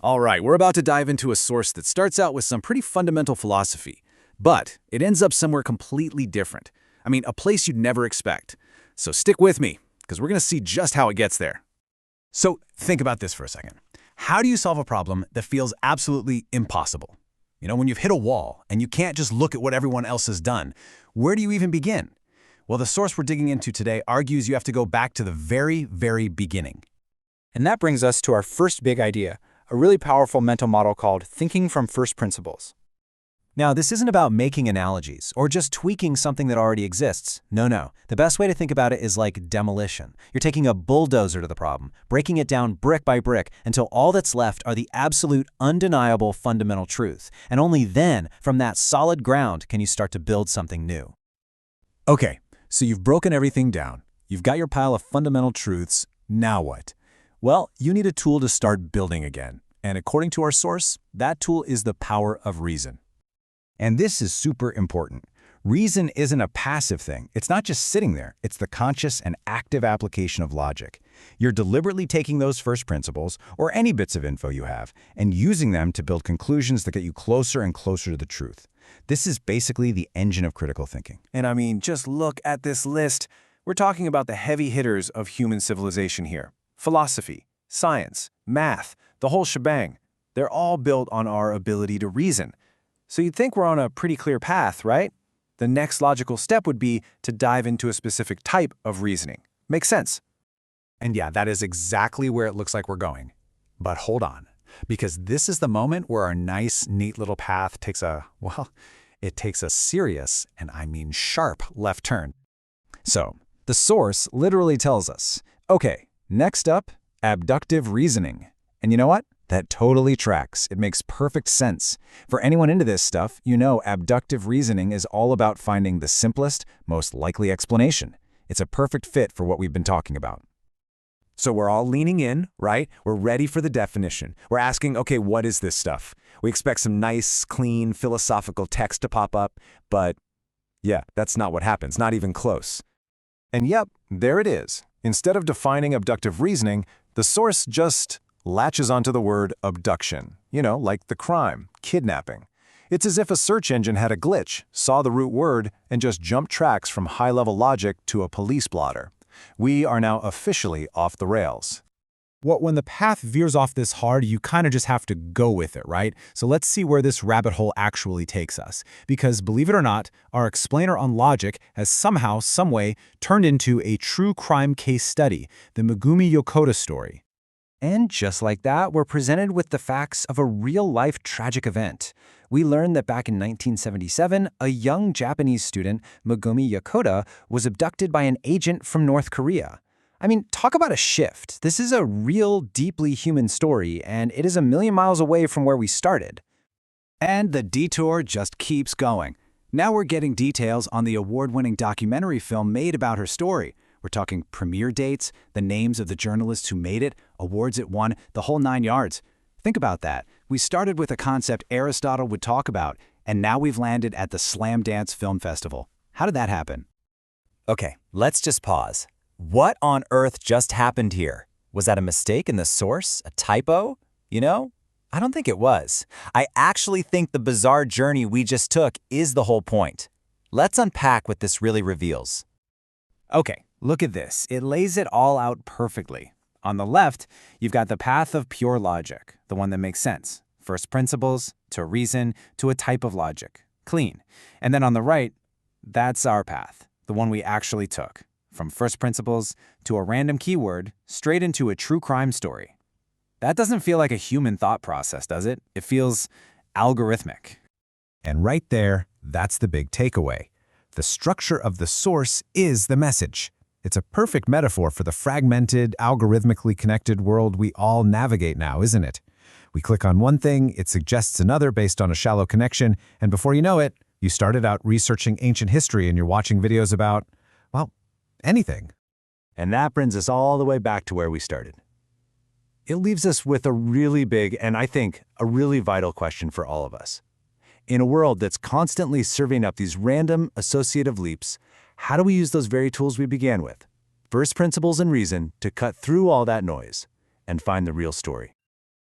All right, we're about to dive into a source that starts out with some pretty fundamental philosophy, but it ends up somewhere completely different. I mean, a place you'd never expect. So stick with me, because we're going to see just how it gets there. So think about this for a second. How do you solve a problem that feels absolutely impossible? You know, when you've hit a wall and you can't just look at what everyone else has done, where do you even begin? Well, the source we're digging into today argues you have to go back to the very, very beginning. And that brings us to our first big idea, a really powerful mental model called thinking from first principles. Now, this isn't about making analogies or just tweaking something that already exists. No. The best way to think about it is like demolition. You're taking a bulldozer to the problem, breaking it down brick by brick until all that's left are the absolute, undeniable fundamental truth. And only then, from that solid ground, can you start to build something new. Okay, so you've broken everything down. You've got your pile of fundamental truths. Now what? Well, you need a tool to start building again. And according to our source, that tool is the power of reason. And this is super important. Reason isn't a passive thing. It's not just sitting there. It's the conscious and active application of logic. You're deliberately taking those first principles, or any bits of info you have, and using them to build conclusions that get you closer and closer to the truth. This is basically the engine of critical thinking. And I mean, just look at this list. We're talking about the heavy hitters of human civilization here. Philosophy, science, math, the whole shebang. They're all built on our ability to reason. So you'd think we're on a pretty clear path, right? The next logical step would be to dive into a specific type of reasoning. Makes sense. And yeah, that is exactly where it looks like we're going. But hold on, because this is the moment where our nice, neat little path takes it takes a serious, and I mean sharp, left turn. So, the source literally tells us, okay, next up, abductive reasoning. And you know what? That totally tracks. It makes perfect sense. For anyone into this stuff, you know abductive reasoning is all about finding the simplest, most likely explanation. It's a perfect fit for what we've been talking about. So we're all leaning in, right? We're ready for the definition. We're asking, okay, what is this stuff? We expect some nice, clean, philosophical text to pop up, but yeah, that's not what happens, not even close. And yep, there it is. Instead of defining abductive reasoning, the source just latches onto the word abduction, like the crime, kidnapping. It's as if a search engine had a glitch, saw the root word, and just jumped tracks from high-level logic to a police blotter. We are now officially off the rails. When the path veers off this hard, you kind of just have to go with it, right? So let's see where this rabbit hole actually takes us. Because believe it or not, our explainer on logic has somehow, someway, turned into a true crime case study, the Megumi Yokota story. And just like that, we're presented with the facts of a real-life tragic event. We learned that back in 1977, a young Japanese student, Megumi Yokota, was abducted by an agent from North Korea. I mean, talk about a shift. This is a real, deeply human story, and it is a million miles away from where we started. And the detour just keeps going. Now we're getting details on the award-winning documentary film made about her story. We're talking premiere dates, the names of the journalists who made it, awards it won, the whole 9 yards. Think about that. We started with a concept Aristotle would talk about, and now we've landed at the Slam Dance Film Festival. How did that happen? Okay, let's just pause. What on earth just happened here? Was that a mistake in the source? A typo? I don't think it was. I actually think the bizarre journey we just took is the whole point. Let's unpack what this really reveals. Okay, look at this. It lays it all out perfectly. On the left, you've got the path of pure logic, the one that makes sense. First principles, to reason, to a type of logic. Clean. And then on the right, that's our path, the one we actually took. From first principles to a random keyword, straight into a true crime story. That doesn't feel like a human thought process, does it? It feels algorithmic. And right there, that's the big takeaway. The structure of the source is the message. It's a perfect metaphor for the fragmented, algorithmically connected world we all navigate now, isn't it? We click on one thing, it suggests another based on a shallow connection, and before you know it, you started out researching ancient history and you're watching videos about, anything. And that brings us all the way back to where we started. It leaves us with a really big, and I think a really vital question for all of us. In a world that's constantly serving up these random associative leaps, how do we use those very tools we began with, first principles and reason, to cut through all that noise and find the real story?